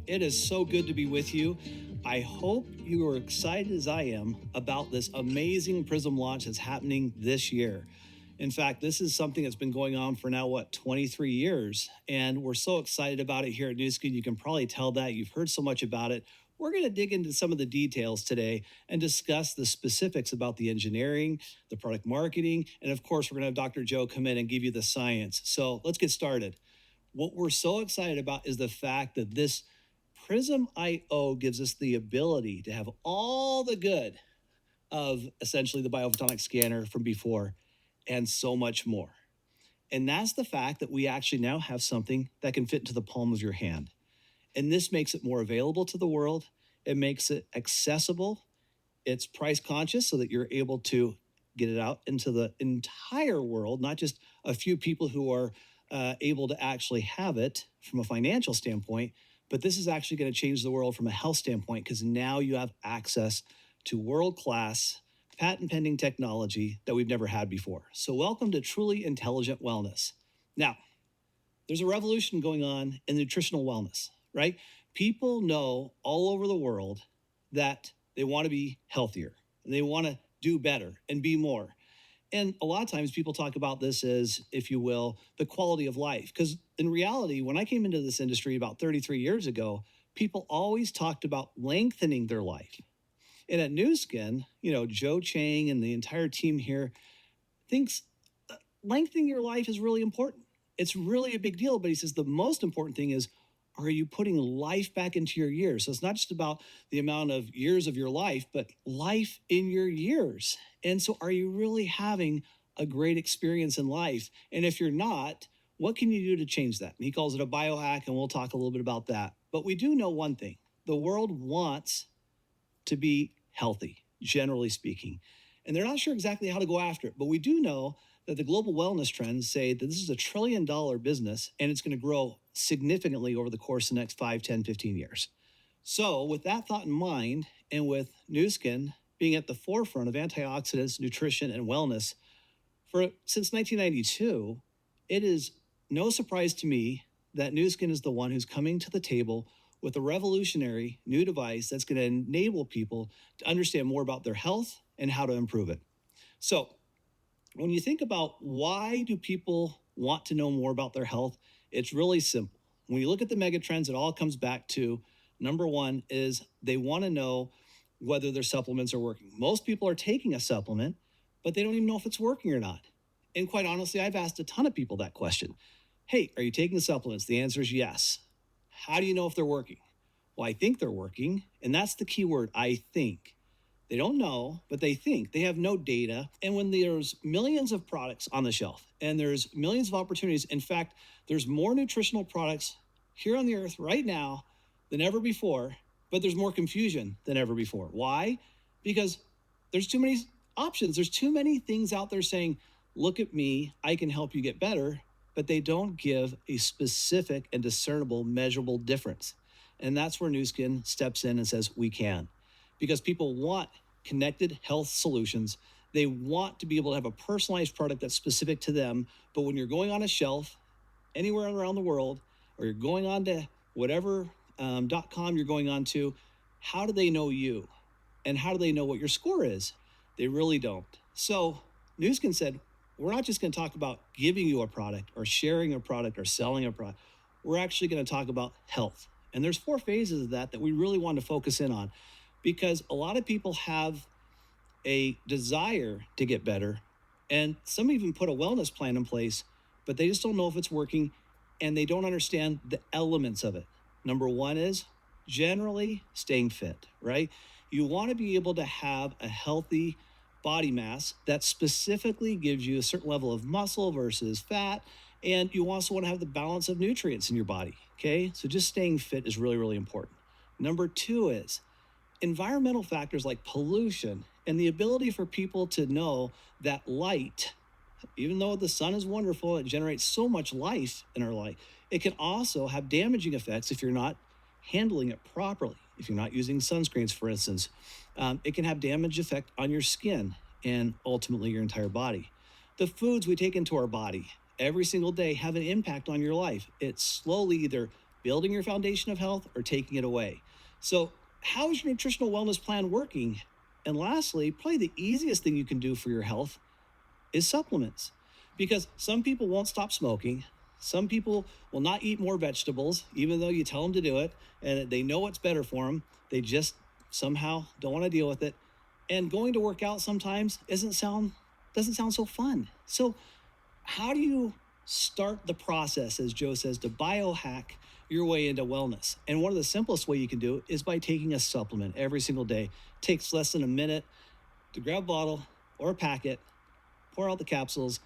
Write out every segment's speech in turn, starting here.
It is so good to be with you. I hope you are excited as I am about this amazing Prysm launch that's happening this year. In fact, this is something that's been going on for now, 23 years. And we're so excited about it here at New Skin. You can probably tell that. You've heard so much about it. We're going to dig into some of the details today and discuss the specifics about the engineering, the product marketing, and of course, we're going to have Dr. Joe come in and give you the science. So let's get started. What we're so excited about is the fact that this Prysm IO gives us the ability to have all the good of essentially the biophotonic scanner from before and so much more. And that's the fact that we actually now have something that can fit into the palm of your hand. And this makes it more available to the world. It makes it accessible. It's price conscious so that you're able to get it out into the entire world, not just a few people who are able to actually have it from a financial standpoint. But this is actually going to change the world from a health standpoint because now you have access to world-class patent pending technology that we've never had before. So welcome to Truly Intelligent Wellness. Now, there's a revolution going on in nutritional wellness, right? People know all over the world that they want to be healthier and they want to do better and be more. And a lot of times people talk about this as, if you will, the quality of life. Because in reality, when I came into this industry about 33 years ago, people always talked about lengthening their life. And at New Skin, Joe Chang and the entire team here thinks lengthening your life is really important. It's really a big deal. But he says the most important thing is, are you putting life back into your years? So it's not just about the amount of years of your life, but life in your years. And so are you really having a great experience in life? And if you're not, what can you do to change that? And he calls it a biohack, and we'll talk a little bit about that. But we do know one thing. The world wants to be healthy, generally speaking. And they're not sure exactly how to go after it. But we do know that the global wellness trends say that this is $1 trillion business, and it's going to grow significantly over the course of the next 5, 10, 15 years. So with that thought in mind, and with New Skin being at the forefront of antioxidants, nutrition, and wellness since 1992, it is no surprise to me that New Skin is the one who's coming to the table with a revolutionary new device that's going to enable people to understand more about their health and how to improve it. So when you think about why do people want to know more about their health, it's really simple. When you look at the mega trends, it all comes back to number one is they want to know whether their supplements are working. Most people are taking a supplement, but they don't even know if it's working or not. And quite honestly, I've asked a ton of people that question. Hey, are you taking supplements? The answer is yes. How do you know if they're working? Well, I think they're working. And that's the key word, I think. They don't know, but they think. They have no data. And when there's millions of products on the shelf and there's millions of opportunities, in fact, there's more nutritional products here on the earth right now than ever before, but there's more confusion than ever before. Why? Because there's too many options. There's too many things out there saying, look at me, I can help you get better, but they don't give a specific and discernible, measurable difference. And that's where New Skin steps in and says, we can. Because people want connected health solutions. They want to be able to have a personalized product that's specific to them. But when you're going on a shelf anywhere around the world, or you're going on to whatever .com you're going on to, how do they know you? And how do they know what your score is? They really don't. So New Skin said, we're not just going to talk about giving you a product or sharing a product or selling a product. We're actually going to talk about health. And there's 4 phases of that we really want to focus in on, because a lot of people have a desire to get better, and some even put a wellness plan in place, but they just don't know if it's working, and they don't understand the elements of it. Number 1 is generally staying fit, right? You want to be able to have a healthy body mass that specifically gives you a certain level of muscle versus fat, and you also want to have the balance of nutrients in your body, okay? So just staying fit is really, really important. Number 2 is environmental factors like pollution and the ability for people to know that light, even though the sun is wonderful, it generates so much life in our life, it can also have damaging effects if you're not handling it properly. If you're not using sunscreens, for instance, it can have damage effect on your skin and ultimately your entire body. The foods we take into our body every single day have an impact on your life. It slowly either building your foundation of health or taking it away. So, how is your nutritional wellness plan working? And lastly, probably the easiest thing you can do for your health is supplements. Because some people won't stop smoking. Some people will not eat more vegetables, even though you tell them to do it, and they know what's better for them. They just somehow don't want to deal with it. And going to work out sometimes doesn't sound so fun. So how do you start the process, as Joe says, to biohack your way into wellness? And one of the simplest way you can do is by taking a supplement every single day. It takes less than a minute to grab a bottle or a packet, pour out the capsules,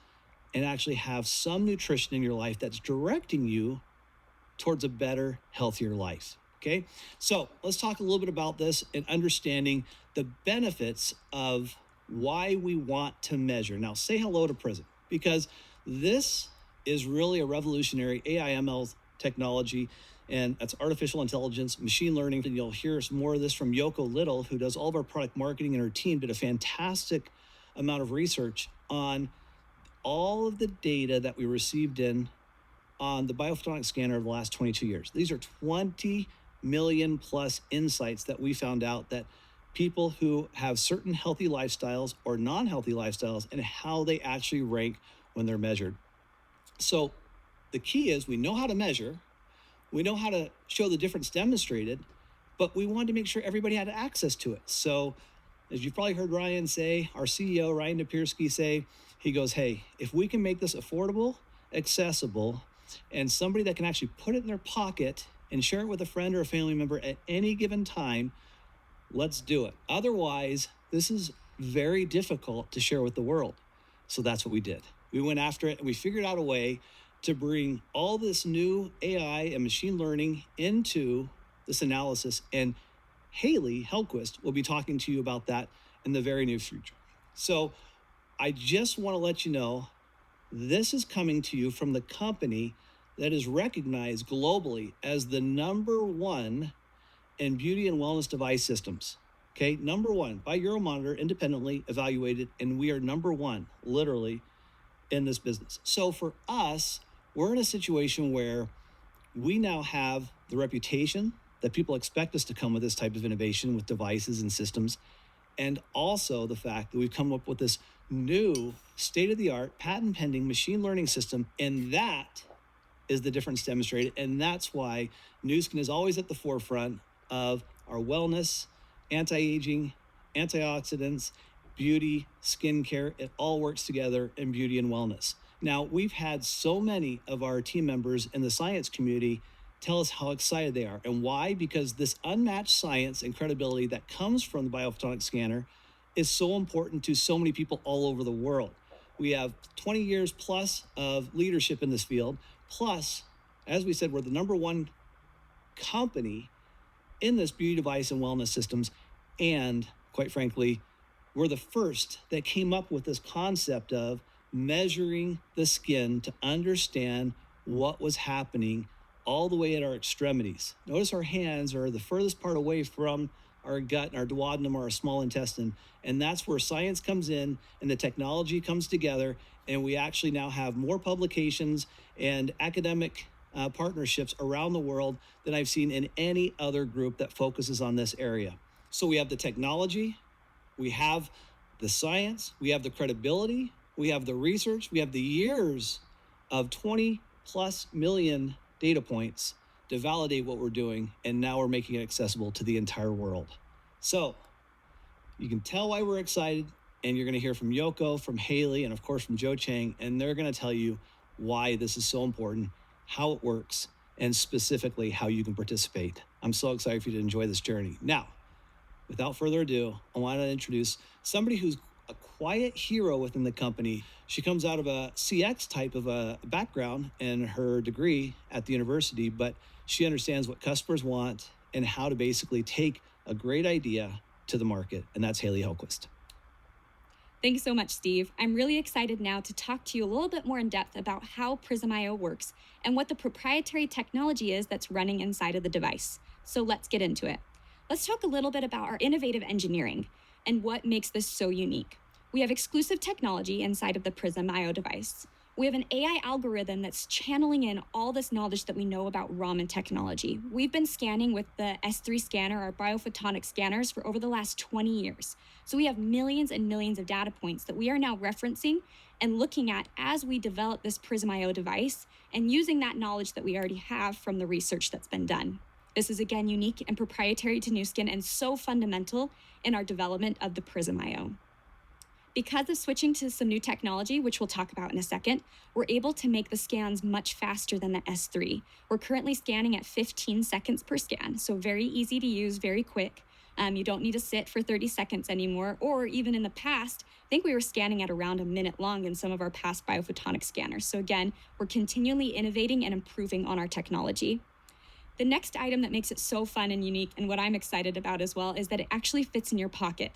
and actually have some nutrition in your life that's directing you towards a better, healthier life. Okay, so let's talk a little bit about this and understanding the benefits of why we want to measure. Now, say hello to Prysm, because this is really a revolutionary AI/ML technology, and that's artificial intelligence, machine learning. And you'll hear more of this from Yoko Little, who does all of our product marketing, and her team did a fantastic amount of research on all of the data that we received in on the biophotonic scanner of the last 22 years. These are 20 million plus insights that we found out that people who have certain healthy lifestyles or non-healthy lifestyles and how they actually rank when they're measured. So the key is we know how to measure, we know how to show the difference demonstrated, but we wanted to make sure everybody had access to it. So as you've probably heard Ryan say, our CEO, Ryan Napierski, say, he goes, hey, if we can make this affordable, accessible, and somebody that can actually put it in their pocket and share it with a friend or a family member at any given time, let's do it. Otherwise, this is very difficult to share with the world. So that's what we did. We went after it and we figured out a way to bring all this new AI and machine learning into this analysis. And Haley Hellquist will be talking to you about that in the very near future. So I just want to let you know, this is coming to you from the company that is recognized globally as the #1 in beauty and wellness device systems. Okay, #1 by Euromonitor, independently evaluated, and we are #1 literally in this business. So for us, we're in a situation where we now have the reputation that people expect us to come with this type of innovation with devices and systems, and also the fact that we've come up with this new state-of-the-art patent pending machine learning system, and that is the difference demonstrated. And that's why Nu Skin is always at the forefront of our wellness, anti-aging, antioxidants, beauty, skincare. It all works together in beauty and wellness. Now, we've had so many of our team members in the science community tell us how excited they are. And why? Because this unmatched science and credibility that comes from the biophotonic scanner is so important to so many people all over the world. We have 20 years plus of leadership in this field. Plus, as we said, we're the #1 company in this beauty device and wellness systems. And quite frankly, we're the first that came up with this concept of measuring the skin to understand what was happening all the way at our extremities. Notice our hands are the furthest part away from our gut and our duodenum or our small intestine. And that's where science comes in and the technology comes together. And we actually now have more publications and academic partnerships around the world than I've seen in any other group that focuses on this area. So we have the technology, we have the science, we have the credibility, we have the research, we have the years of 20 plus million data points to validate what we're doing, and now we're making it accessible to the entire world. So you can tell why we're excited, and you're going to hear from Yoko, from Haley, and of course from Joe Chang, and they're going to tell you why this is so important, how it works, and specifically how you can participate. I'm so excited for you to enjoy this journey. Now, without further ado, I want to introduce somebody who's a quiet hero within the company. She comes out of a CX type of a background in her degree at the university, but she understands what customers want and how to basically take a great idea to the market, and that's Haley Hellquist. Thanks so much, Steve. I'm really excited now to talk to you a little bit more in depth about how Prysm.io works and what the proprietary technology is that's running inside of the device. So let's get into it. Let's talk a little bit about our innovative engineering and what makes this so unique. We have exclusive technology inside of the Prysm.io device. We have an AI algorithm that's channeling in all this knowledge that we know about Raman technology. We've been scanning with the S3 scanner, our biophotonic scanners, for over the last 20 years. So we have millions and millions of data points that we are now referencing and looking at as we develop this Prysm IO device and using that knowledge that we already have from the research that's been done. This is, again, unique and proprietary to Nu Skin and so fundamental in our development of the Prysm IO. Because of switching to some new technology, which we'll talk about in a second, we're able to make the scans much faster than the S3. We're currently scanning at 15 seconds per scan, so very easy to use, very quick. You don't need to sit for 30 seconds anymore, or even in the past, I think we were scanning at around a minute long in some of our past biophotonic scanners. So again, we're continually innovating and improving on our technology. The next item that makes it so fun and unique, and what I'm excited about as well, is that it actually fits in your pocket.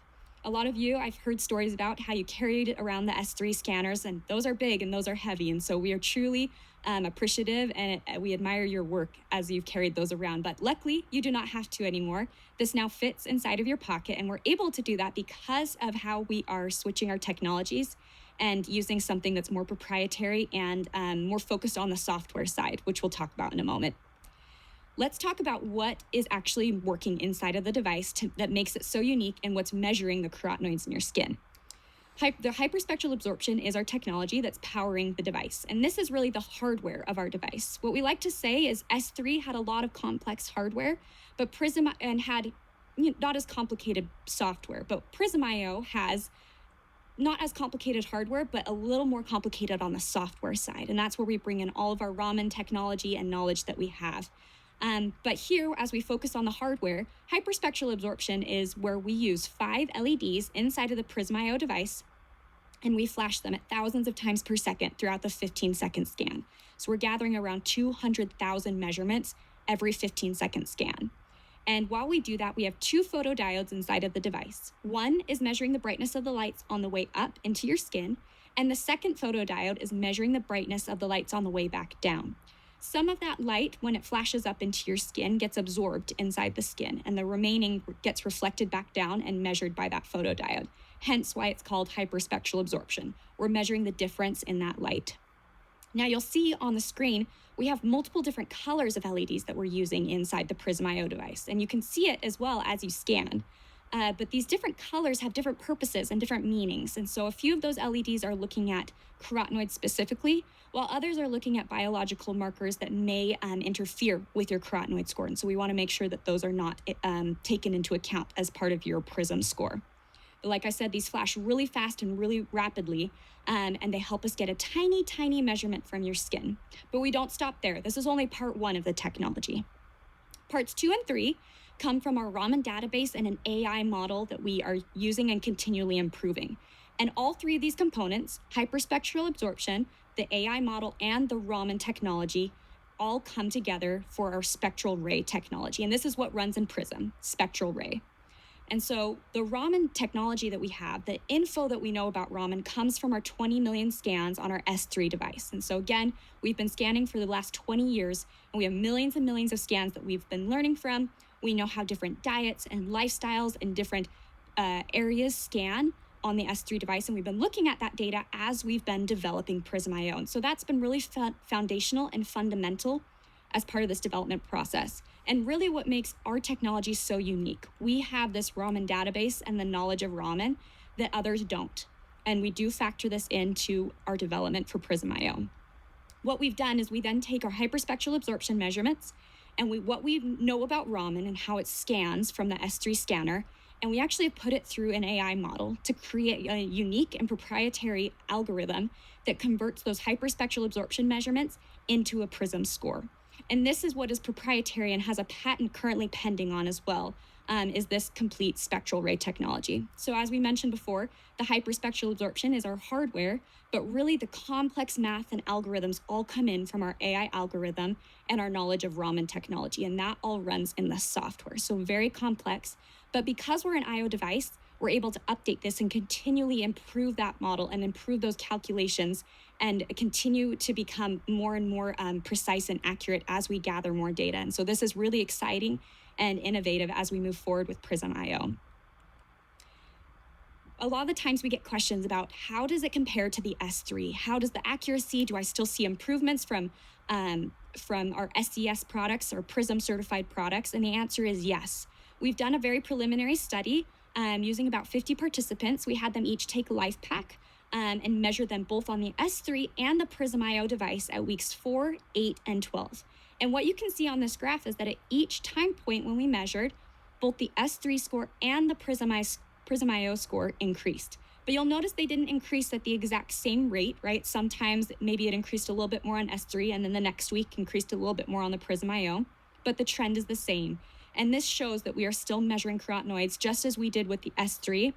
A lot of you, I've heard stories about how you carried around the S3 scanners, and those are big and those are heavy. And so we are truly appreciative and we admire your work as you've carried those around. But luckily, you do not have to anymore. This now fits inside of your pocket, and we're able to do that because of how we are switching our technologies and using something that's more proprietary and more focused on the software side, which we'll talk about in a moment. Let's talk about what is actually working inside of the device that makes it so unique and what's measuring the carotenoids in your skin. The hyperspectral absorption is our technology that's powering the device, and this is really the hardware of our device. What we like to say is S3 had a lot of complex hardware, but Prysm and had not as complicated software, but Prysm IO has not as complicated hardware, but a little more complicated on the software side, and that's where we bring in all of our Raman technology and knowledge that we have. But here, as we focus on the hardware, hyperspectral absorption is where we use 5 LEDs inside of the Prysm IO device, and we flash them at thousands of times per second throughout the 15-second scan. So we're gathering around 200,000 measurements every 15-second scan. And while we do that, we have 2 photodiodes inside of the device. One is measuring the brightness of the lights on the way up into your skin, and the second photodiode is measuring the brightness of the lights on the way back down. Some of that light, when it flashes up into your skin, gets absorbed inside the skin, and the remaining gets reflected back down and measured by that photodiode, hence why it's called hyperspectral absorption. We're measuring the difference in that light. Now you'll see on the screen, we have multiple different colors of LEDs that we're using inside the Prysm IO device, and you can see it as well as you scan. But these different colors have different purposes and different meanings. And so a few of those LEDs are looking at carotenoids specifically, while others are looking at biological markers that may interfere with your carotenoid score. And so we want to make sure that those are not taken into account as part of your Prysm score. But like I said, these flash really fast and really rapidly, and they help us get a tiny, tiny measurement from your skin. But we don't stop there. This is only part 1 of the technology. Parts 2 and 3 come from our Raman database and an AI model that we are using and continually improving. And all 3 of these components, hyperspectral absorption, the AI model, and the Raman technology, all come together for our spectral ray technology. And this is what runs in Prysm, spectral ray. And so the Raman technology that we have, the info that we know about Raman comes from our 20 million scans on our S3 device. And so again, we've been scanning for the last 20 years, and we have millions and millions of scans that we've been learning from. We know how different diets and lifestyles and different areas scan on the S3 device, and we've been looking at that data as we've been developing Prysm IO. And so that's been really foundational and fundamental as part of this development process. And really what makes our technology so unique. We have this Raman database and the knowledge of Raman that others don't. And we do factor this into our development for Prysm IO. What we've done is we then take our hyperspectral absorption measurements and what we know about Raman and how it scans from the S3 scanner, and we actually put it through an AI model to create a unique and proprietary algorithm that converts those hyperspectral absorption measurements into a Prysm score. And this is what is proprietary and has a patent currently pending on as well, is this complete spectral ray technology. So as we mentioned before, the hyperspectral absorption is our hardware, but really the complex math and algorithms all come in from our AI algorithm and our knowledge of Raman technology, and that all runs in the software. So very complex, but because we're an IO device, we're able to update this and continually improve that model and improve those calculations and continue to become more and more precise and accurate as we gather more data. And so this is really exciting and innovative as we move forward with Prysm IO. a lot of the times we get questions about how does it compare to the S3? How does the accuracy, do I still see improvements from our SES products or Prysm certified products? And the answer is yes. We've done a very preliminary study using about 50 participants. We had them each take LifePak and measure them both on the S3 and the Prysm IO device at weeks 4, 8, and 12. And what you can see on this graph is that at each time point when we measured, both the S3 score and the Prysm IO score increased. But you'll notice they didn't increase at the exact same rate, right? Sometimes maybe it increased a little bit more on S3 and then the next week increased a little bit more on the Prysm IO, but the trend is the same. And this shows that we are still measuring carotenoids just as we did with the S3.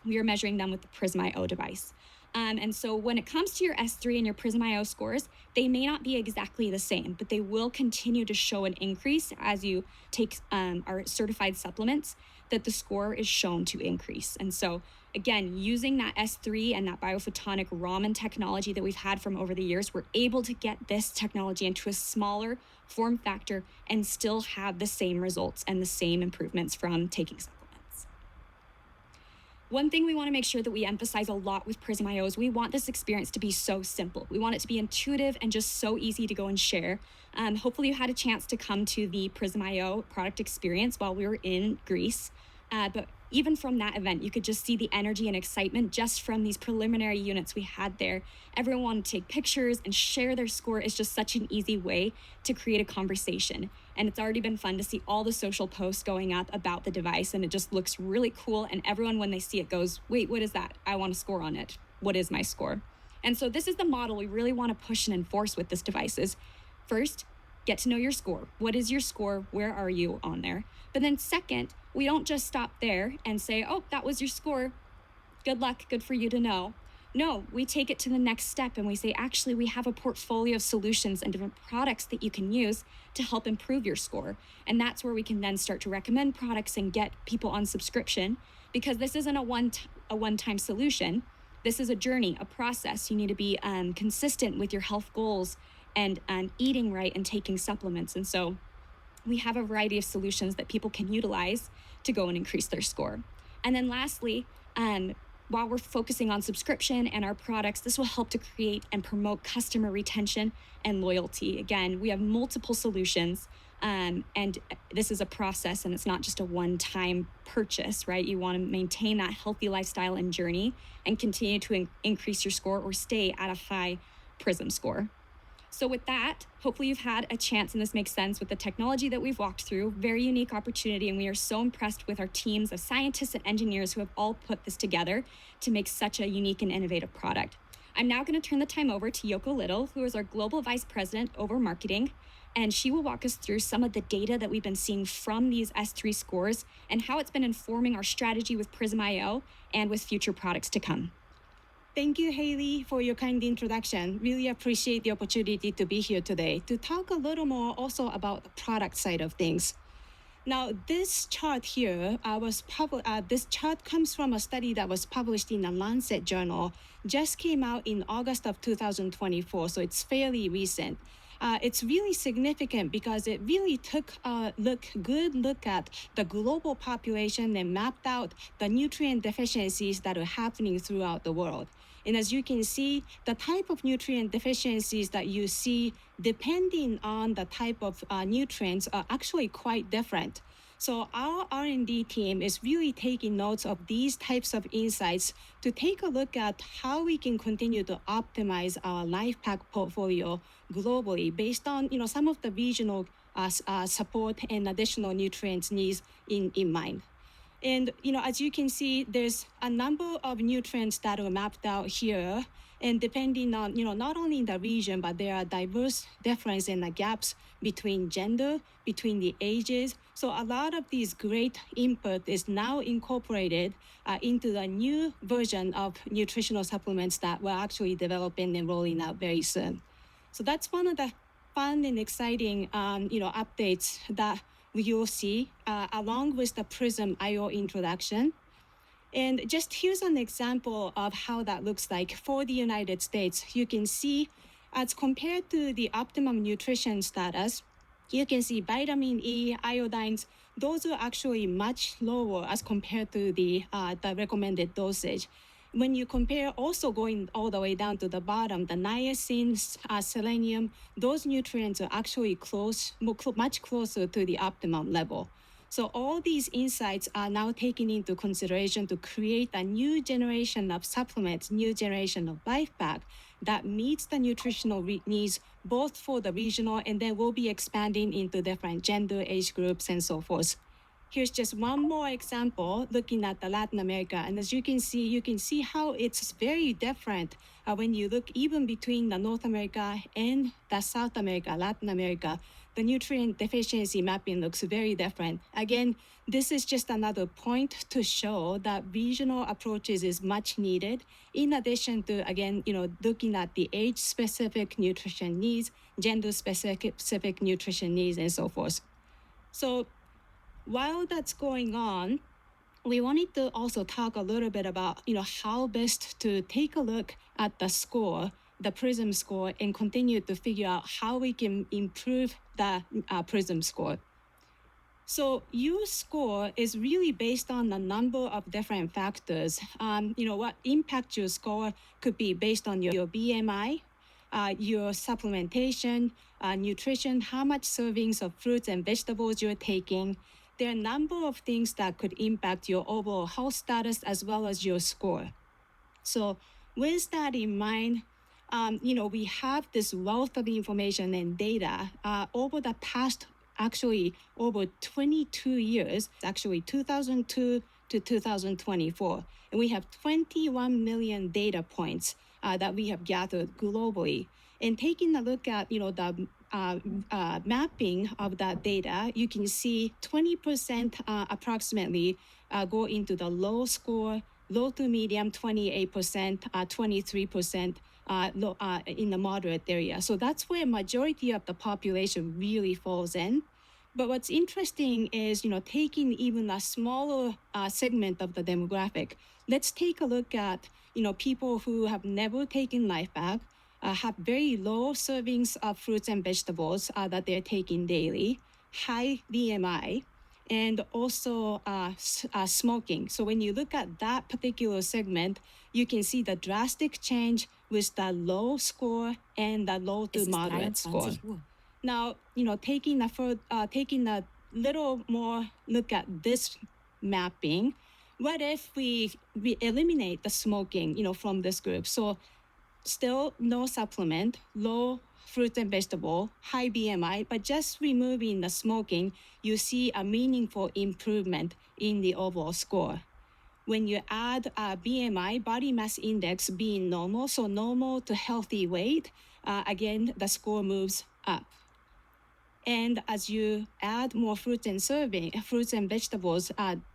We are measuring them with the Prysm IO device. And so when it comes to your S3 and your Prysm IO scores, they may not be exactly the same, but they will continue to show an increase as you take our certified supplements, that the score is shown to increase. And so again, using that S3 and that biophotonic Raman technology that we've had from over the years, we're able to get this technology into a smaller form factor and still have the same results and the same improvements from taking supplements. One thing we want to make sure that we emphasize a lot with Prysm IO is we want this experience to be so simple. We want it to be intuitive and just so easy to go and share. Hopefully you had a chance to come to the Prysm IO product experience while we were in Greece. But even from that event, you could just see the energy and excitement just from these preliminary units we had there. Everyone wanted to take pictures and share their score. Is just such an easy way to create a conversation. And it's already been fun to see all the social posts going up about the device, and it just looks really cool. And everyone, when they see it, goes, wait, what is that? I want to score on it. What is my score? And so this is the model we really want to push and enforce with this device is, first, get to know your score. What is your score? Where are you on there? But then second, we don't just stop there and say, oh, that was your score. Good luck. Good for you to know. No, we take it to the next step and we say, actually, we have a portfolio of solutions and different products that you can use to help improve your score. And that's where we can then start to recommend products and get people on subscription, because this isn't a one-time solution. This is a journey, a process. You need to be consistent with your health goals and eating right and taking supplements. And so we have a variety of solutions that people can utilize to go and increase their score. And then lastly, while we're focusing on subscription and our products, this will help to create and promote customer retention and loyalty. Again, we have multiple solutions, and this is a process, and it's not just a one-time purchase, right? You want to maintain that healthy lifestyle and journey and continue to increase your score or stay at a high Prysm score. So with that, hopefully you've had a chance, and this makes sense with the technology that we've walked through. Very unique opportunity, and we are so impressed with our teams of scientists and engineers who have all put this together to make such a unique and innovative product. I'm now going to turn the time over to Yoko Little, who is our Global Vice President over Marketing, and she will walk us through some of the data that we've been seeing from these S3 scores and how it's been informing our strategy with Prysm IO and with future products to come. Thank you, Haley, for your kind introduction. Really appreciate the opportunity to be here today to talk a little more also about the product side of things. Now, this chart here this chart comes from a study that was published in the Lancet journal, just came out in August of 2024, so it's fairly recent. It's really significant because it really took a good look at the global population and mapped out the nutrient deficiencies that are happening throughout the world. And as you can see, the type of nutrient deficiencies that you see, depending on the type of nutrients, are actually quite different. So our R&D team is really taking notes of these types of insights to take a look at how we can continue to optimize our LifePak portfolio globally based on some of the regional support and additional nutrients needs in mind. And as you can see, there's a number of nutrients that are mapped out here. And depending on, not only in the region, but there are diverse differences in the gaps between gender, between the ages. So a lot of these great input is now incorporated into the new version of nutritional supplements that we're actually developing and rolling out very soon. So that's one of the fun and exciting, updates that you'll see along with the Prysm IO introduction. And just here's an example of how that looks like for the United States. You can see as compared to the optimum nutrition status, you can see vitamin E, iodines those are actually much lower as compared to the recommended dosage. When you compare, also going all the way down to the bottom, the niacin, selenium, those nutrients are actually much closer to the optimum level. So all these insights are now taken into consideration to create a new generation of supplements, new generation of life pack that meets the nutritional needs both for the regional, and then we'll be expanding into different gender, age groups, and so forth. Here's just one more example looking at the Latin America. And as you can see how it's very different when you look even between the North America and the South America, Latin America. The nutrient deficiency mapping looks very different. Again, this is just another point to show that regional approaches is much needed, in addition to, again, looking at the age-specific nutrition needs, gender-specific nutrition needs, and so forth. So while that's going on, we wanted to also talk a little bit about, how best to take a look at the score, the Prysm score, and continue to figure out how we can improve the Prysm score. So your score is really based on a number of different factors. What impacts your score could be based on your BMI, your supplementation, nutrition, how much servings of fruits and vegetables you're taking. There are a number of things that could impact your overall health status as well as your score. So with that in mind, we have this wealth of information and data over the past, actually over 22 years, actually 2002 to 2024. And we have 21 million data points that we have gathered globally. And taking a look at, the mapping of that data, you can see 20% approximately go into the low score, low to medium 28%, 23% in the moderate area. So that's where majority of the population really falls in. But what's interesting is, taking even a smaller segment of the demographic. Let's take a look at, people who have never taken LifePak, have very low servings of fruits and vegetables that they're taking daily, high BMI, and also smoking. So when you look at that particular segment, you can see the drastic change with the low score and the low to moderate score. Now, taking a little more look at this mapping, what if we eliminate the smoking, from this group? So still no supplement, low fruit and vegetable, high BMI, but just removing the smoking, you see a meaningful improvement in the overall score. When you add BMI, body mass index, being normal, so normal to healthy weight, again, the score moves up. And as you add more fruits and vegetables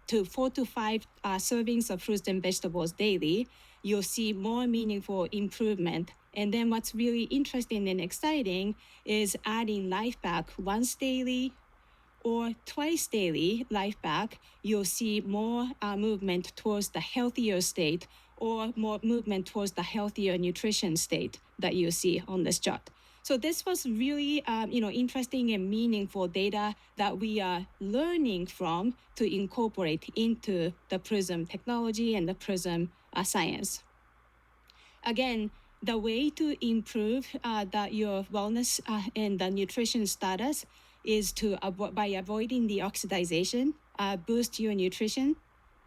to 4 to 5 servings of fruits and vegetables daily, you'll see more meaningful improvement. And then what's really interesting and exciting is adding LifePak once daily or twice daily LifePak, you'll see more movement towards the healthier state or more movement towards the healthier nutrition state that you see on this chart. So this was really, interesting and meaningful data that we are learning from to incorporate into the Prysm technology and the Prysm science. Again, the way to improve your wellness and the nutrition status is by avoiding the oxidation, boost your nutrition,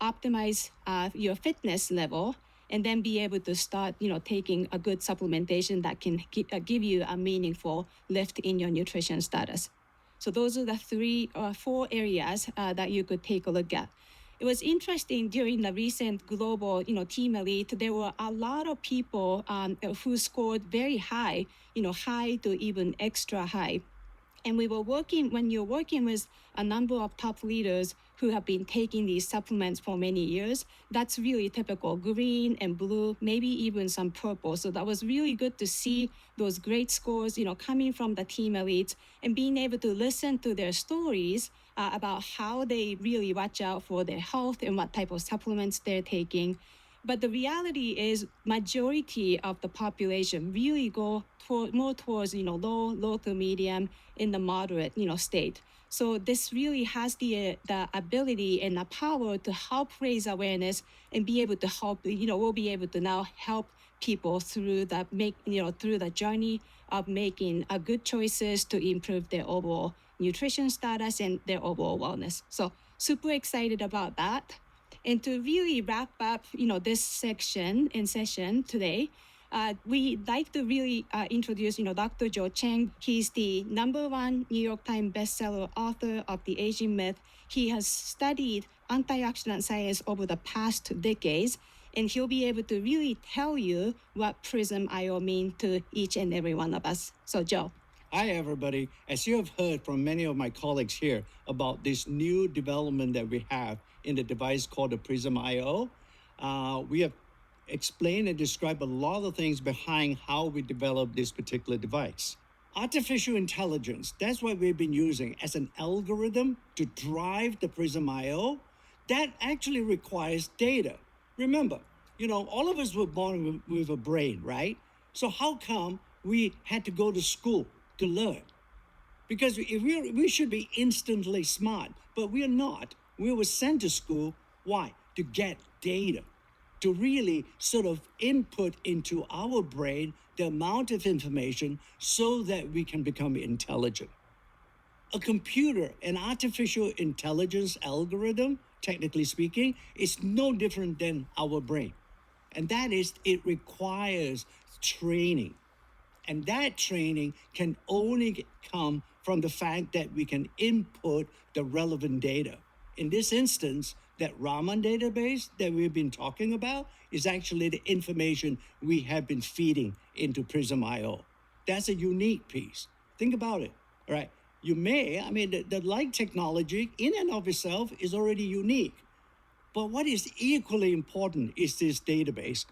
optimize your fitness level, and then be able to start, taking a good supplementation that can give you a meaningful lift in your nutrition status. So those are the 3 or 4 areas that you could take a look at. It was interesting during the recent global, team elite, there were a lot of people who scored very high, high to even extra high. And when you're working with a number of top leaders who have been taking these supplements for many years, that's really typical, green and blue, maybe even some purple. So that was really good to see those great scores, coming from the team elites and being able to listen to their stories about how they really watch out for their health and what type of supplements they're taking. But the reality is majority of the population really go more towards, low to medium in the moderate, state. So this really has the ability and the power to help raise awareness and be able to help, we'll be able to now help people through the journey of making good choices to improve their overall nutrition status and their overall wellness. So super excited about that. And to really wrap up, this session today, we'd like to really introduce, Dr. Joe Cheng. He's the #1 New York Times bestseller author of The Aging Myth. He has studied antioxidant science over the past decades, and he'll be able to really tell you what Prysm IO means to each and every one of us. So, Joe. Hi, everybody. As you have heard from many of my colleagues here about this new development that we have in the device called the Prysm IO, we have explained and described a lot of things behind how we developed this particular device. Artificial intelligence, that's what we've been using as an algorithm to drive the Prysm IO. That actually requires data. Remember, all of us were born with a brain, right? So how come we had to go to school to learn? Because we should be instantly smart, but we are not. We were sent to school. Why? To get data, to really sort of input into our brain the amount of information so that we can become intelligent. A computer, an artificial intelligence algorithm, technically speaking, is no different than our brain. And that is, it requires training. And that training can only come from the fact that we can input the relevant data. In this instance, that Raman database that we've been talking about is actually the information we have been feeding into Prysm IO. That's a unique piece. Think about it, all right? The light technology in and of itself is already unique. But what is equally important is this database.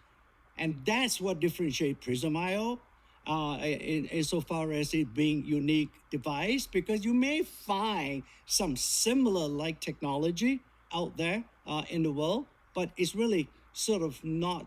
And that's what differentiates Prysm IO insofar as it being unique device, because you may find some similar like technology out there in the world, but it's really sort of not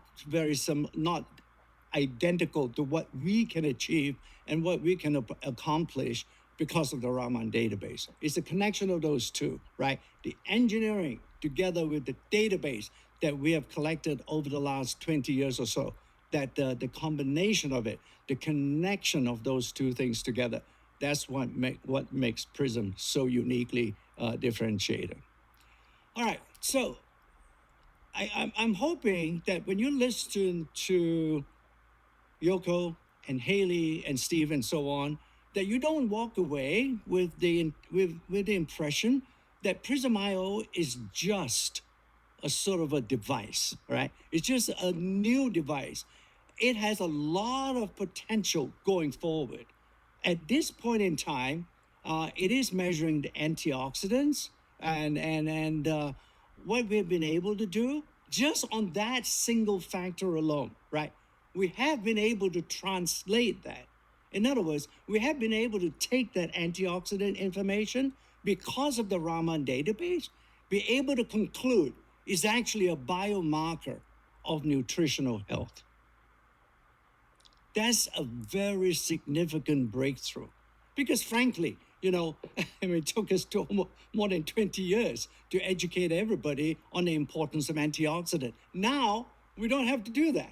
identical to what we can achieve and what we can accomplish because of the Raman database. It's a connection of those two, right? The engineering together with the database that we have collected over the last 20 years or so, that the combination of it, the connection of those two things together, that's what makes Prysm so uniquely differentiated. All right, so I'm hoping that when you listen to Yoko and Haley and Steve and so on, that you don't walk away with the impression that Prysm IO is just a sort of a device, right? It's just a new device. It has a lot of potential going forward. At this point in time, it is measuring the antioxidants and what we've been able to do just on that single factor alone, right? We have been able to translate that. In other words, we have been able to take that antioxidant information because of the Raman database, be able to conclude is actually a biomarker of nutritional health. That's a very significant breakthrough because frankly, it took us more than 20 years to educate everybody on the importance of antioxidant. Now, we don't have to do that,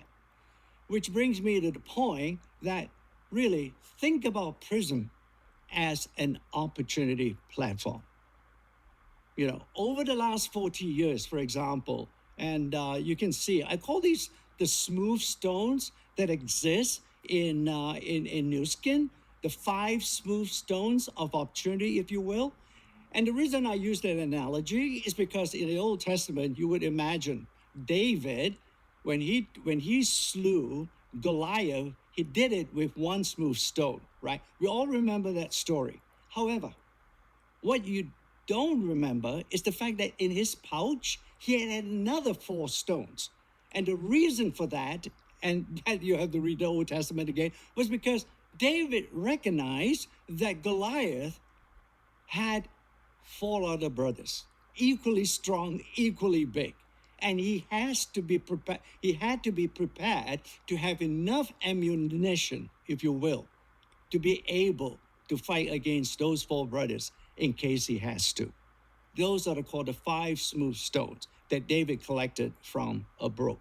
which brings me to the point that really think about Prysm as an opportunity platform. Over the last 40 years, for example, and you can see, I call these the smooth stones that exist in Nu Skin, the 5 smooth stones of opportunity, if you will. And the reason I use that analogy is because in the Old Testament, you would imagine David, when he slew Goliath, he did it with 1 smooth stone, right? We all remember that story. However, what you don't remember is the fact that in his pouch, he had another 4 stones. And the reason for that, and that you have to read the Old Testament again, was because David recognized that Goliath had 4 other brothers, equally strong, equally big. And he has to be prepared. He had to be prepared to have enough ammunition, if you will, to be able to fight against those four brothers in case he has to. Those are called the 5 smooth stones that David collected from a brook.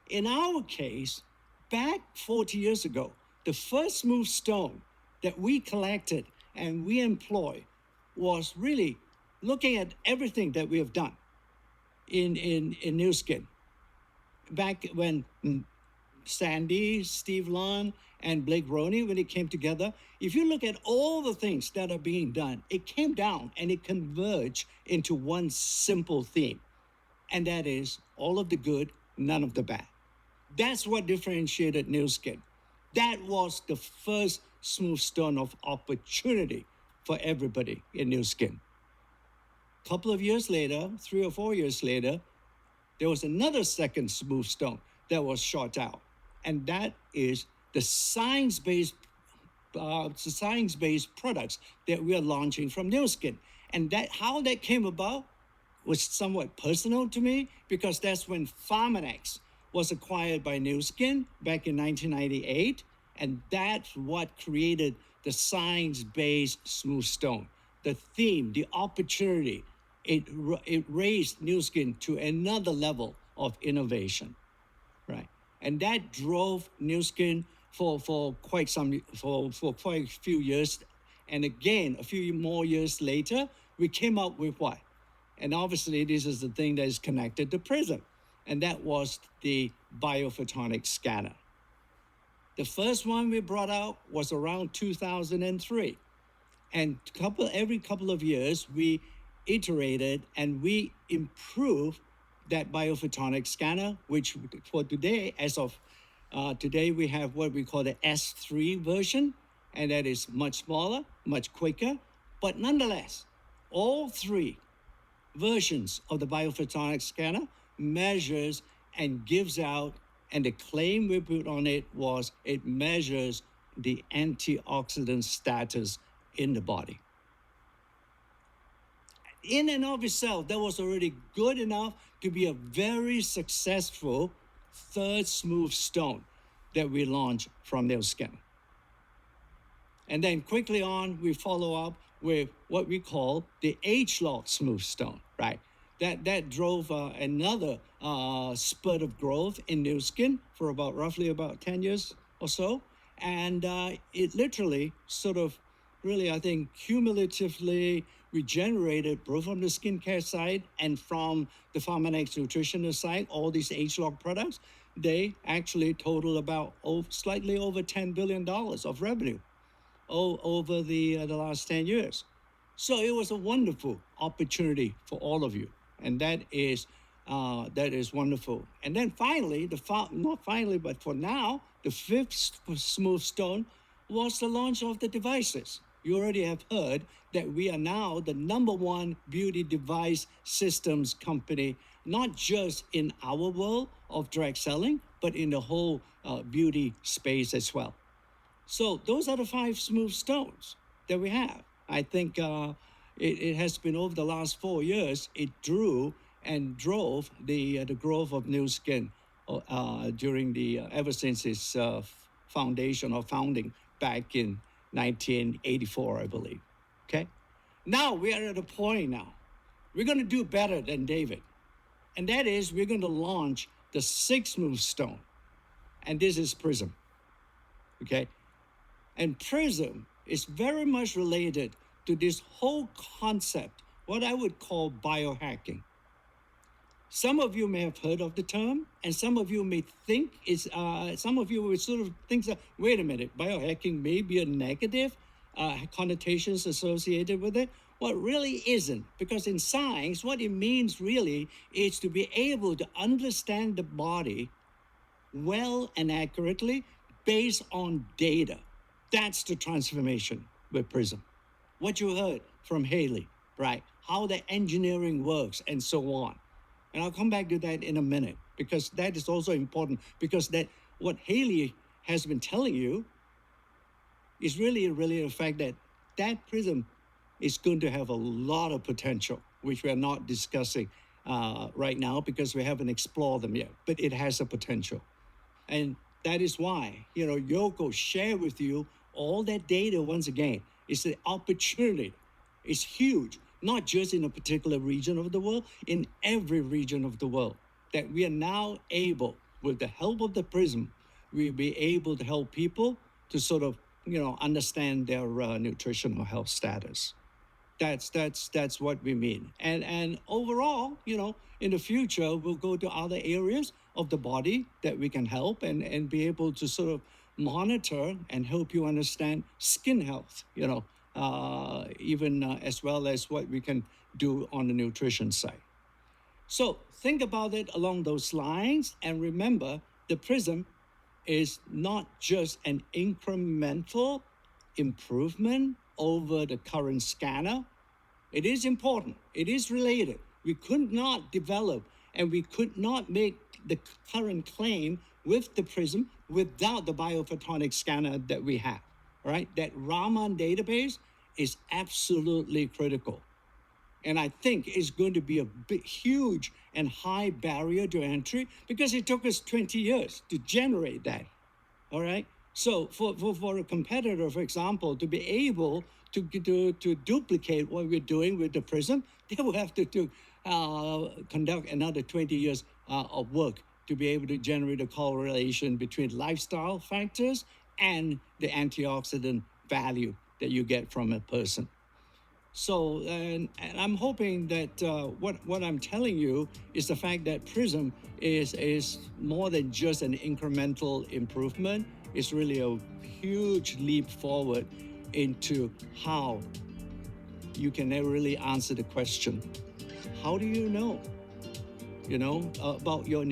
In our case, back 40 years ago, the first smooth stone that we collected and we employed was really looking at everything that we have done in New Skin. Back when Sandy, Steve Lund, and Blake Roney, when it came together, if you look at all the things that are being done, it came down and it converged into one simple theme. And that is all of the good, none of the bad. That's what differentiated New Skin. That was the first smooth stone of opportunity for everybody in New Skin. A couple of years later, 3 or 4 years later, there was another second smooth stone that was shot out. And that is the science-based products that we are launching from New Skin. And that how that came about was somewhat personal to me, because that's when Pharmanex was acquired by New Skin back in 1998. And that's what created the science-based smooth stone. The theme, the opportunity, it raised New Skin to another level of innovation, right? And that drove New Skin for quite a few years. And again, a few more years later, we came up with what? And obviously, this is the thing that is connected to Prysm. And that was the biophotonic scanner. The first one we brought out was around 2003. And every couple of years, we iterated and we improved that biophotonic scanner, which for today, as of today, we have what we call the S3 version, and that is much smaller, much quicker. But nonetheless, all 3 versions of the biophotonic scanner measures and gives out, and the claim we put on it was it measures the antioxidant status in the body. In and of itself, that was already good enough to be a very successful third smooth stone that we launched from New Skin. And then quickly on, we follow up with what we call the H-log smooth stone, right? That drove another spurt of growth in New Skin for roughly about 10 years or so. And it literally sort of really, I think, cumulatively regenerated both from the skincare side and from the Pharmanex nutritional side, all these H-log products, they actually total about slightly over $10 billion of revenue over the last 10 years. So it was a wonderful opportunity for all of you. And that is wonderful. And then finally, not finally, but for now, the 5th smooth stone was the launch of the devices. You already have heard that we are now the #1 beauty device systems company, not just in our world of direct selling, but in the whole beauty space as well. So those are the 5 smooth stones that we have. I think it has been over the last 4 years, it drew and drove the growth of New Skin during ever since its foundation or founding back in 1984, I believe. Okay? Now we are at a point now. We're going to do better than David. And that is, we're going to launch the 6th smooth stone. And this is Prysm. Okay? And Prysm is very much related to this whole concept, what I would call biohacking. Some of you may have heard of the term, and some of you may think some of you would sort of think that, wait a minute, biohacking may be a negative connotations associated with it. Well, it really isn't, because in science, what it means really is to be able to understand the body well and accurately based on data. That's the transformation with Prysm. What you heard from Haley, right? How the engineering works and so on. And I'll come back to that in a minute, because that is also important, because that what Haley has been telling you is really the fact that Prysm is going to have a lot of potential, which we are not discussing right now because we haven't explored them yet, but it has a potential. And that is why, Yoko shared with you all that data once again. It's the opportunity. It's huge, not just in a particular region of the world, in every region of the world, that we are now able, with the help of the Prysm, we'll be able to help people to sort of, understand their nutritional health status. That's what we mean. And overall, in the future, we'll go to other areas of the body that we can help and be able to sort of monitor and help you understand skin health, even as well as what we can do on the nutrition side. So think about it along those lines, and remember, the Prysm is not just an incremental improvement over the current scanner. It is important. It is related. We could not develop and we could not make the current claim with the Prysm without the biophotonic scanner that we have, right? That Raman database is absolutely critical. And I think it's going to be a big, huge and high barrier to entry because it took us 20 years to generate that, all right? So for a competitor, for example, to be able to duplicate what we're doing with the Prysm, they will have to conduct another 20 years of work to be able to generate a correlation between lifestyle factors and the antioxidant value that you get from a person. So, and I'm hoping that what I'm telling you is the fact that Prysm is more than just an incremental improvement. It's really a huge leap forward into how you can really answer the question, how do you know about your